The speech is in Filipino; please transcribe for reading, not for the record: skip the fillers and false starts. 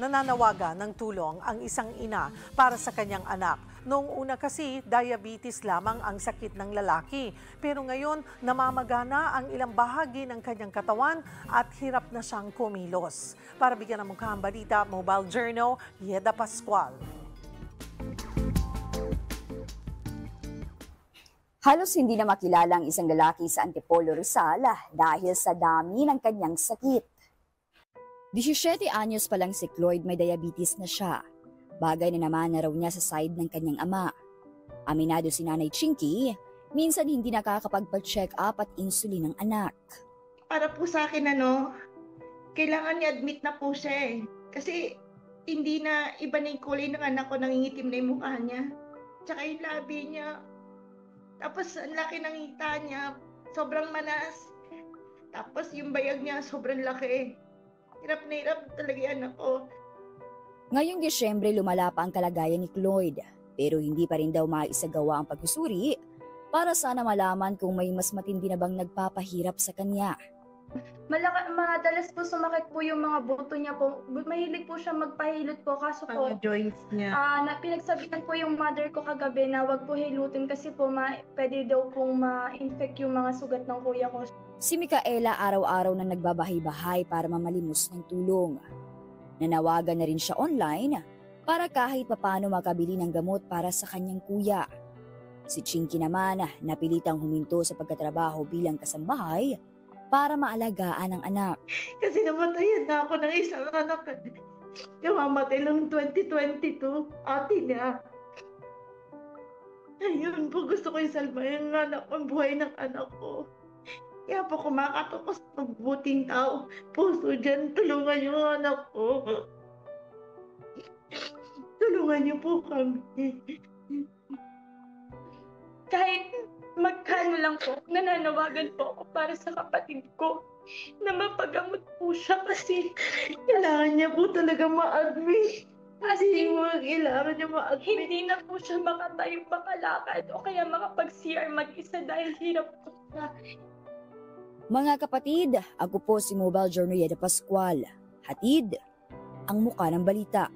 Nananawagan ng tulong ang isang ina para sa kanyang anak. Noong una kasi, diabetes lamang ang sakit ng lalaki. Pero ngayon, namamagana ang ilang bahagi ng kanyang katawan at hirap na siyang kumilos. Para bigyan ng mukha ang balita, Mobile Journal, Yeda Pascual. Halos hindi na makilala ang isang lalaki sa Antipolo, Rizal dahil sa dami ng kanyang sakit. 17 anyos pa lang si Cloyd, may diabetes na siya. Bagay na naman na raw niya sa side ng kanyang ama. Aminado si Nanay Chinky, minsan hindi nakakapagpa-check up at insulin ng anak. Para po sa akin, kailangan i-admit na po siya eh. Kasi hindi na iba na yung kulay ng anak ko, nangingitim na yung mukha niya. Tsaka yung labi niya. Tapos ang laki ng hita niya, sobrang manas. Tapos yung bayag niya, sobrang laki. Hirap na hirap talaga yung anak ko. Ngayong Disyembre, lumala pa ang kalagayan ni Cloyd, pero hindi pa rin daw maisagawa ang pagsusuri para sana malaman kung may mas matindi na bang nagpapahirap sa kanya. Madalas po sumakit po yung mga buto niya po. Mahilig po siya magpahilot po, kaso po Joints niya. pinagsabihan po yung mother ko kagabi na wag po hilutin kasi po pwede daw pong ma-infect yung mga sugat ng kuya ko. Si Micaela araw-araw na nagbabahay-bahay para mamalimos ng tulong. Nanawagan na rin siya online para kahit papano makabili ng gamot para sa kanyang kuya. Si Chinky naman napilitang huminto sa pagkatrabaho bilang kasambahay para maalagaan ang anak. Kasi namatayan na ako ng isang anak. Namamatay lang 2022, ate niya. Ayun po, gusto ko isalba yung anak ko, ang buhay ng anak ko. Kaya po kumakatok sa pagbuting tao. Puso dyan, tulungan yung anak ko. Tulungan niyo po kami. Kahit magkano lang po, nananawagan po ako para sa kapatid ko na mapagamot po siya kasi Kailangan niya po talaga ma-admit. Kasi Kailangan niya ma-admit. hindi na po siya makatayo, makalakad o kaya makapag-CR mag-isa dahil hirap po siya. Mga kapatid, ako po si Mobile Journal Yeda Pascual. Hatid ang muka ng balita.